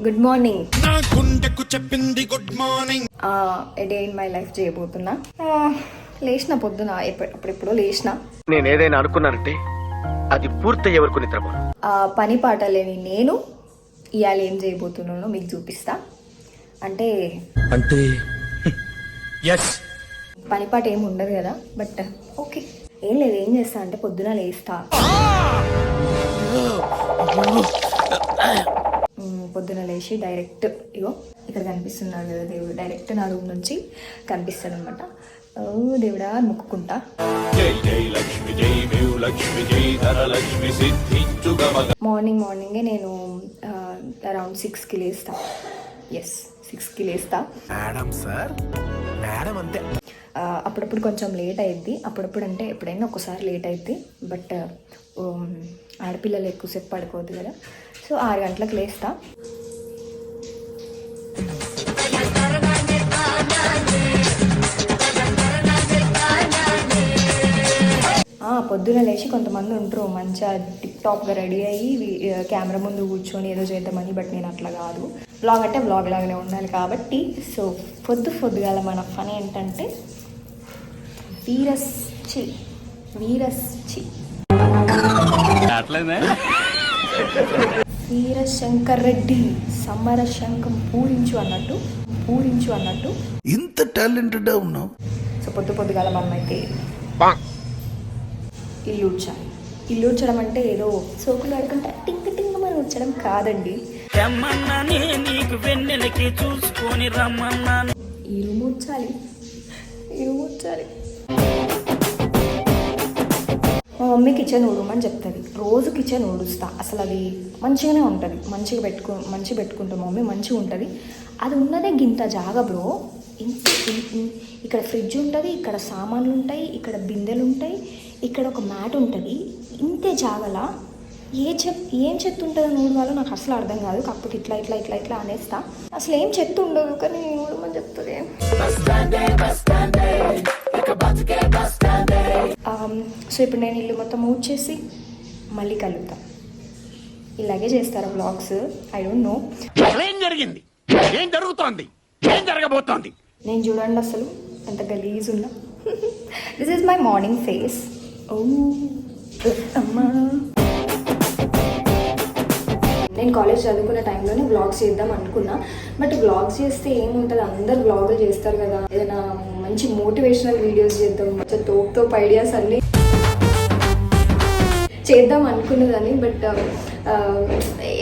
Good morning. నా గుండెకు చెప్పింది good morning. A day in my life చేయబోతున్నా. లేచిన పొద్దున అప్పుడెప్పుడో లేచిన. నేను ఏదైనా అనుకున్నానంటే అది పూర్తయ్యే వరకు నిద్రపోను. పని పాట లేని నేను ఇవాళ ఏం చేయబోతున్నానో మీకు చూపిస్తా. అంటే పని పాట ఏమి ఉండదు కదా, బట్ ఓకే. ఏం లేదు, ఏం చేస్తా అంటే పొద్దున లేస్తా. పొద్దున లేచి డైరెక్ట్ ఇగో ఇక్కడ కనిపిస్తున్నారు కదా దేవుడు, డైరెక్ట్ నా రూమ్ నుంచి కనిపిస్తాడు అనమాట. దేవుడా మొక్కుకుంటా. మార్నింగే నేను అరౌండ్ 6కి లేస్తా. 6కి లేస్తా. అప్పుడప్పుడు కొంచెం లేట్ అయ్యిద్ది, అప్పుడప్పుడు అంటే ఎప్పుడైనా ఒకసారి లేట్ అయ్యిద్ది. బట్ ఆడపిల్లలు ఎక్కువసేపు పడుకోవద్దు కదా, సో 6 గంటలకు లేస్తా. పొద్దున లేచి కొంతమంది ఉంటారు మంచిగా టిప్ టాప్గా రెడీ అయ్యి కెమెరా ముందు కూర్చొని ఏదో చేద్దామని, బట్ నేను అట్లా కాదు. వ్లాగ్ అంటే వ్లాగ్ లాగానే ఉండాలి కాబట్టి. సో పొద్దుగాల మన పని ఏంటంటే వీరశంకర్ రెడ్డి సమర శంఖం పూరించు అన్నట్టు ఇంత టాలెంటెడ్ ఉన్నావు. సో పొద్దుగాల మనం అయితే ఇల్లు ఊడ్చడం అంటే ఏదో సోకులు ఆడుకుంటే టింక్ టింక్ మనం ఊడ్చడం కాదండి. ఇల్లు ఊడ్చాలి. మా మమ్మీ కిచెన్ ఊడమని చెప్తుంది. రోజు కిచెన్ ఊడుస్తా. అసలు అది మంచిగానే ఉంటుంది, మంచిగా పెట్టుకుంటాం. మమ్మీ మంచిగా ఉంటుంది. అది ఉన్నదే గింత జాగా బ్రో. ఇక్కడ ఫ్రిడ్జ్ ఉంటుంది, ఇక్కడ సామాన్లు ఉంటాయి, ఇక్కడ బిందెలు ఉంటాయి, ఇక్కడ ఒక మ్యాట్ ఉంటుంది. ఇంతే జాగలా ఏం చెత్త ఉంటుందో నూడవాలో నాకు అసలు అర్థం కాదు. కాకపోతే ఇట్లా అనేస్తా. అసలు ఏం చెత్త ఉండదు, కానీ నూడమని చెప్తుంది. సో ఇప్పుడు నేను ఇల్లు మొత్తం ఊడ్చేసి మళ్ళీ కలుగుతా. ఇలాగే చేస్తారా వ్లాగ్స్? I don't know. ఏం జరిగింది, ఏం జరుగుతోంది, ఏం జరగబోతోంది? నేను చూడండి అసలు ఎంత గలీజ్ ఉన్నా. This is my morning face. అమ్మా, నేను కాలేజ్ చదువుకునే టైంలోనే వ్లాగ్స్ చేద్దాం అనుకున్నా. బట్ వ్లాగ్స్ చేస్తే ఏముంటుంది, అందరు వ్లాగులు చేస్తారు కదా. ఏదైనా మంచి మోటివేషనల్ వీడియోస్ చేద్దాం, మంచి తోపు ఐడియాస్ అన్నీ చేద్దాం అనుకున్నదని. బట్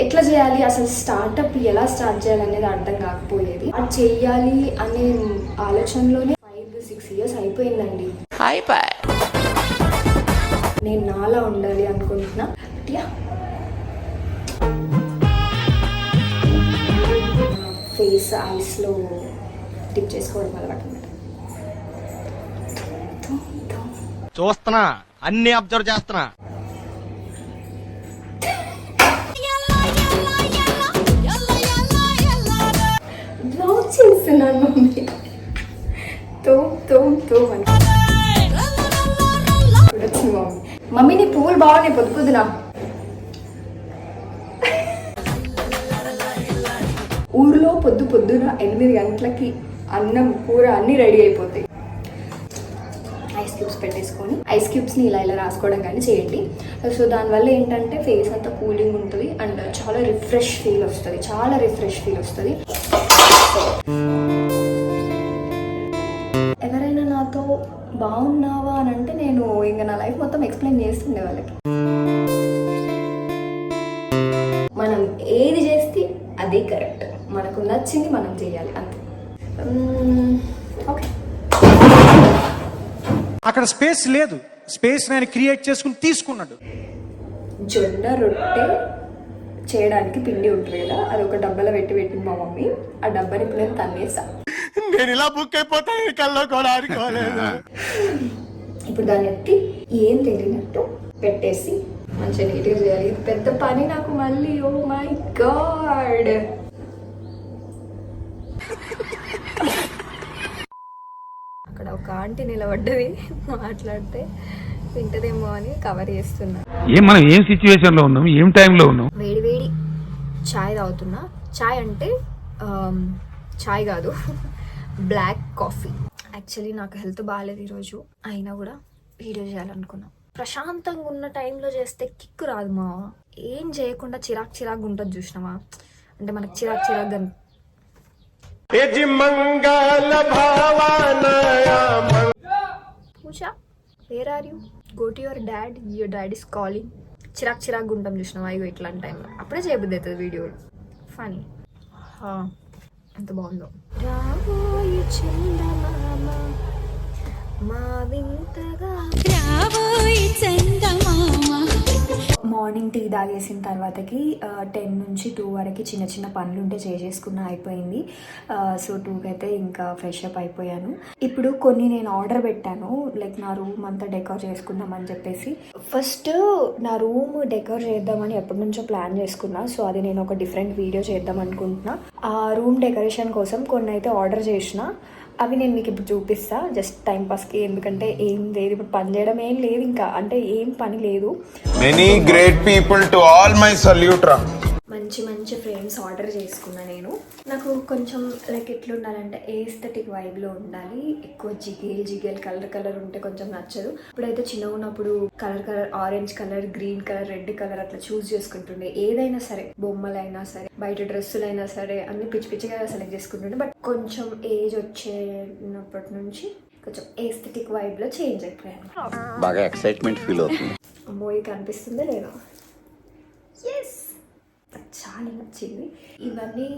ఎట్లా చేయాలి, అసలు స్టార్టప్ ఎలా స్టార్ట్ చేయాలి అనేది అర్థం కాకపోయేది. అది చెయ్యాలి అనే ఆలోచనలోనే 5-6 years అయిపోయిందండి. నేను నాలా ఉండాలి అనుకుంటున్నా. ఫేస్ ఐస్లో టిప్ చేసుకోవడం అలవాటు అన్నమాట. చూస్తున్నా, అన్ని అబ్జర్వ్ చేస్తున్నా. చేస్తున్నాను మమ్మీ మమ్మీ నీ పువ్వులు బాగున్నాయి పొద్దున. ఊర్లో పొద్దున 8 గంటలకి అన్నం కూర అన్నీ రెడీ అయిపోతాయి. ఐస్ క్యూబ్స్ పెట్టేసుకొని ఐస్ క్యూబ్స్ని ఇలా రాసుకోవడం కానీ చేయండి. సో దానివల్ల ఏంటంటే ఫేస్ అంతా కూలింగ్ ఉంటుంది అండ్ చాలా రిఫ్రెష్ ఫీల్ వస్తుంది. ఎవరైనా నాతో బాగున్నావా అని అంటే నేను ఇంకా నా లైఫ్ మొత్తం ఎక్స్ప్లెయిన్ చేస్తుండే వాళ్ళకి. మనం ఏది చేస్తే అదే కరెక్ట్, మనకు నచ్చింది మనం చేయాలి అంతే. ఓకే, అక్కడ స్పేస్ లేదు, స్పేస్ నేను క్రియేట్ చేసుకుని తీసుకున్నాడు. జొన్న రొట్టె చేయడానికి పిండి ఉంటుంది కదా, అది ఒక డబ్బాలో పెట్టింది మా మమ్మీ. ఆ డబ్బాని ఇప్పుడు నేను తన్నేసా. నేను ఇలా బుక్ అయిపోతాను, కల్లో కూడా ఆడుకోలేదు. ఇప్పుడు దాన్ని ఎత్తి ఏం తెలియనట్టు పెట్టేసి మంచిగా నీట్గా చేయాలి. ఇది పెద్ద పని నాకు మళ్ళీ. Oh my God. అక్కడ ఒక ఆంటీ నిలబడ్డది, మాట్లాడితే వింటదేమో అని కవర్ చేస్తున్నా. మనం ఏం సిచ్యువేషన్ లో ఉన్నాం, ఏం టైంలో ఉన్నాం. వేడి చాయ్ తాగుతున్నా. చాయ్ అంటే చాయ్ కాదు, బ్లాక్ కాఫీ. యాక్చువల్లీ నాకు హెల్త్ బాగాలేదు ఈరోజు, అయినా కూడా వీడియో చేయాలనుకున్నా. ప్రశాంతంగా ఉన్న టైంలో చేస్తే కిక్కు రాదు మా. ఏం చేయకుండా చిరాకు ఉంటుంది చూసినావా, అంటే మనకు చిరాకు Pooja, where are you? Go to your dad is calling. చిరాకు ఉంటాం చూసినావా ఇగో ఇట్లాంటి టైంలో, అప్పుడే చేయబుద్ది అవుతుంది వీడియోలు. ఫనీ ఎంత బాగుందో. రాబోయే చందమామ మా వింతగా. మార్నింగ్ టీ తాగేసిన తర్వాతకి 10 నుంచి 2 వరకు చిన్న చిన్న పనులు ఉంటే చేసేసుకున్న అయిపోయింది. సో 2కి అయితే ఇంకా ఫ్రెష్ అప్ అయిపోయాను. ఇప్పుడు కొన్ని నేను ఆర్డర్ పెట్టాను, లైక్ నా రూమ్ అంతా డెకోర్ చేసుకుందామని చెప్పేసి. ఫస్ట్ నా రూమ్ డెకోర్ చేద్దామని ఎప్పటి నుంచో ప్లాన్ చేసుకున్నా. సో అది నేను ఒక డిఫరెంట్ వీడియో చేద్దాం అనుకుంటున్నా. ఆ రూమ్ డెకరేషన్ కోసం కొన్ని అయితే ఆర్డర్ చేసిన, అవి నేను మీకు ఇప్పుడు చూపిస్తా. జస్ట్ టైం పాస్కి, ఎందుకంటే ఏం లేదు ఇప్పుడు, పని చేయడం ఏం లేదు ఇంకా, అంటే ఏం పని లేదు. Many great people, to all my salute రా. మంచి ఫ్రేమ్స్ ఆర్డర్ చేసుకున్నా నేను. నాకు కొంచెం లైక్ ఎట్లుండాలంటే ఏస్థెటిక్ వైబ్లో ఉండాలి. ఎక్కువ జిగేల్ కలర్ ఉంటే కొంచెం నచ్చదు. ఇప్పుడైతే చిన్నగా ఉన్నప్పుడు colour orange colour, green colour, red colour అట్లా చూస్ చేసుకుంటుండే. ఏదైనా సరే, బొమ్మలైనా సరే, బయట డ్రెస్సులైనా సరే, అన్ని పిచ్చిగా సెలెక్ట్ చేసుకుంటుండే. బట్ కొంచెం ఏజ్ వచ్చేటప్పటి నుంచి కొంచెం ఏస్థెటిక్ వైబ్లో చేంజ్ అయిపోయాను. బాగా ఎక్సైట్మెంట్ ఫీల్ అవుతుంది. అమ్మో ఇది కనిపిస్తుందే లేదా? ఎస్, చాలా నచ్చింది. ఇవన్నీ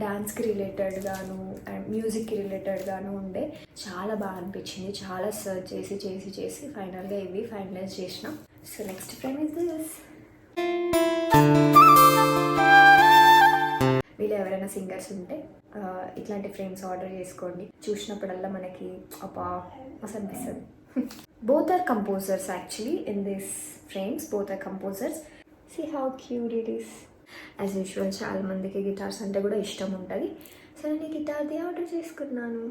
డాన్స్కి రిలేటెడ్ గాను అండ్ మ్యూజిక్కి రిలేటెడ్ గాను ఉండే. చాలా బాగా అనిపించింది. చాలా సర్చ్ చేసి ఫైనల్గా ఇవి ఫైనలైజ్ చేసిన. So next frame is this. వీళ్ళు ఎవరైనా సింగర్స్ ఉంటే ఇట్లాంటి ఫ్రేమ్స్ ఆర్డర్ చేసుకోండి. చూసినప్పుడల్లా మనకి మస్తు అనిపిస్తుంది. Both are composers actually in this frames. Both are composers. See how cute it is. As usual చాలా మందికి గిటార్స్ అంటే కూడా ఇష్టం ఉంటుంది. సో నేను గిటార్ది ఆర్డర్ చేసుకున్నాను.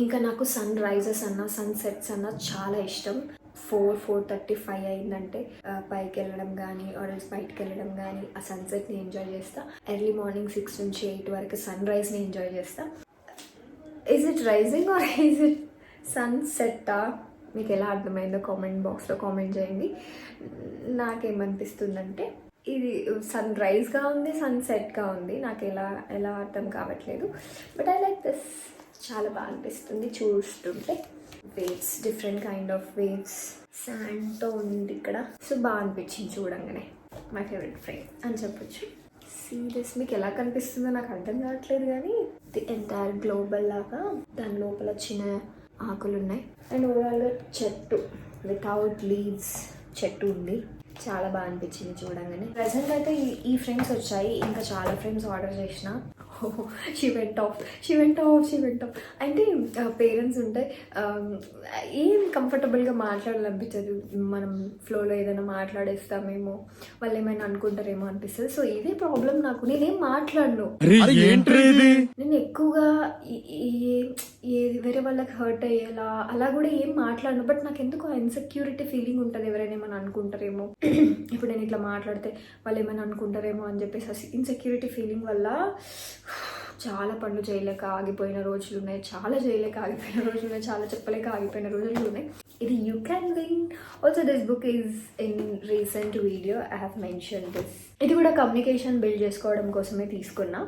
ఇంకా నాకు సన్ రైజెస్ అన్న సన్సెట్స్ అన్న చాలా ఇష్టం. 4:35 అయిందంటే పైకి వెళ్ళడం కానీ ఆర్ఎల్స్ బయటకు వెళ్ళడం కానీ ఆ సన్సెట్ని ఎంజాయ్ చేస్తా. ఎర్లీ మార్నింగ్ 6 నుంచి 8 వరకు సన్ రైజ్ని ఎంజాయ్ చేస్తా. Is it rising or is it సన్సెట్టా? మీకు ఎలా అర్థమైందో కామెంట్ బాక్స్లో కామెంట్ చేయండి. నాకేమనిపిస్తుందంటే ఇది సన్ రైజ్గా ఉంది, సన్సెట్గా ఉంది. నాకు ఎలా అర్థం కావట్లేదు. But I like this. చాలా బాగా అనిపిస్తుంది చూస్తుంటే. Waves, different kind of waves, శాండ్తో ఉంది ఇక్కడ. సో బాగా అనిపించింది చూడంగానే. మై ఫేవరెట్ ఫ్రేమ్ అని చెప్పొచ్చు. సీరియస్ మీకు ఎలా కనిపిస్తుందో నాకు అర్థం కావట్లేదు, కానీ ది ఎంటైర్ గ్లోబల్ లాగా దాని లోపల చిన్న ఆకులు ఉన్నాయి. అండ్ ఓవరాల్గా చెట్టు వితౌట్ లీవ్స్ చెట్టు ఉంది. చాలా బాగా అనిపించింది చూడంగానే. ప్రజెంట్ అయితే ఈ ఫ్రేమ్స్ వచ్చాయి. ఇంకా చాలా ఫ్రేమ్స్ ఆర్డర్ చేసిన. She went off. అంటే పేరెంట్స్ ఉంటే ఏం కంఫర్టబుల్గా మాట్లాడాలనిపించదు. మనం ఫ్లోలో ఏదైనా మాట్లాడేస్తామేమో, వాళ్ళు ఏమైనా అనుకుంటారేమో అనిపిస్తుంది. సో ఇదే ప్రాబ్లం నాకు. నేనేం మాట్లాడను. నేను ఎక్కువగా వేరే వాళ్ళకి హర్ట్ అయ్యేలా అలా కూడా ఏం మాట్లాడను. బట్ నాకు ఎందుకు ఇన్సెక్యూరిటీ ఫీలింగ్ ఉంటుంది. ఎవరైనా ఏమైనా అనుకుంటారేమో, ఇప్పుడు నేను ఇట్లా మాట్లాడితే వాళ్ళు ఏమైనా అనుకుంటారేమో అని చెప్పేసి ఇన్సెక్యూరిటీ ఫీలింగ్ వల్ల చాలా పనులు చేయలేక ఆగిపోయిన రోజులు ఉన్నాయి. చాలా చెప్పలేక ఆగిపోయిన రోజులు ఉన్నాయి. ఇది you can win. Also this book is in recent video I have mention this. ఇది కూడా కమ్యూనికేషన్ బిల్డ్ చేసుకోవడం కోసమే తీసుకున్నా.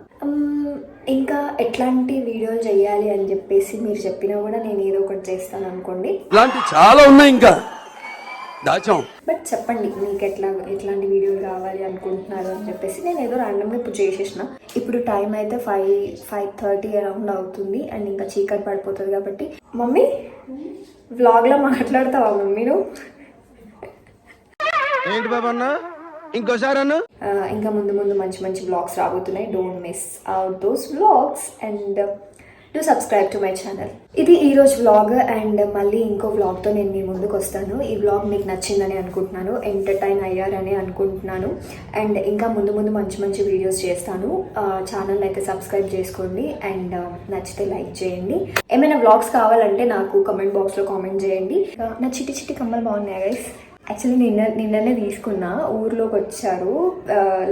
ఇంకా ఎట్లాంటి వీడియోలు చేయాలి అని చెప్పేసి మీరు చెప్పినా కూడా నేను ఏదో ఒకటి చేస్తాను అనుకోండి. ఇలాంటి చాలా ఉన్నాయి ఇంకా దాచాం. బట్ చెప్పండి మీకు ఎట్లాంటి వీడియోలు కావాలి అనుకుంటున్నారు అని చెప్పేసి. నేను ఏదో ర్యాండమ్గా ఇప్పుడు చేసేసిన. ఇప్పుడు టైం అయితే 5:30 అరౌండ్ అవుతుంది. అండ్ ఇంకా చీకటి పడిపోతుంది కాబట్టి. మమ్మీ వ్లాగ్లో మాట్లాడతావా మమ్మీ నువ్వు? ఏంటి బాబా అన్న ఇంకోసారి అన్న? ఇంకా ముందు మంచి వ్లాగ్స్ రాబోతున్నాయి. Don't miss out those vlogs and to subscribe to my channel. ఇది ఈరోజు వ్లాగ్. అండ్ మళ్ళీ ఇంకో వ్లాగ్తో నేను మీ ముందుకు వస్తాను. ఈ వ్లాగ్ మీకు నచ్చిందని అనుకుంటున్నాను, ఎంటర్టైన్ అయ్యారని అనుకుంటున్నాను. అండ్ ఇంకా ముందు మంచి వీడియోస్ చేస్తాను. ఛానల్ అయితే సబ్స్క్రైబ్ చేసుకోండి. అండ్ నచ్చితే లైక్ చేయండి. ఏమైనా వ్లాగ్స్ కావాలంటే నాకు కమెంట్ బాక్స్లో కామెంట్ చేయండి. నా చిట్టి కమ్మలు బాగున్నాయి గైస్. యాక్చువల్లీ నిన్ననే తీసుకున్నా, ఊర్లోకి వచ్చారు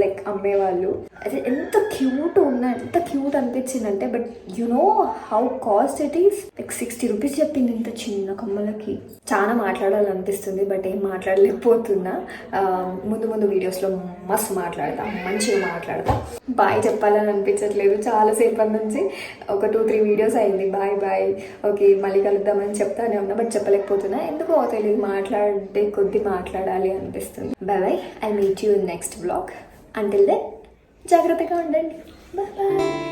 లైక్ అమ్మేవాళ్ళు. అది ఎంత క్యూట్ ఎంత క్యూట్ అనిపించిందంటే, but you know how cost it is, like 60 rupees చెప్పింది ఇంత చిన్న కమ్మలకి. చాలా మాట్లాడాలనిపిస్తుంది బట్ ఏం మాట్లాడలేకపోతున్నా. ముందు వీడియోస్లో మస్తు మాట్లాడతా, మంచిగా మాట్లాడతా. బాయ్ చెప్పాలని అనిపించట్లేదు చాలాసేపటి నుంచి, ఒక 2-3 వీడియోస్ అయింది బాయ్ బాయ్ ఓకే మళ్ళీ కలుద్దామని చెప్తానే ఉన్నా, బట్ చెప్పలేకపోతున్నా. ఎందుకో తెలియదు, మాట్లాడే కొద్ది మాట్లాడాలి అనిపిస్తుంది. Bye bye, I meet you in next blog. Until then జాగ్రత్తగా ఉండండి. Bye bye.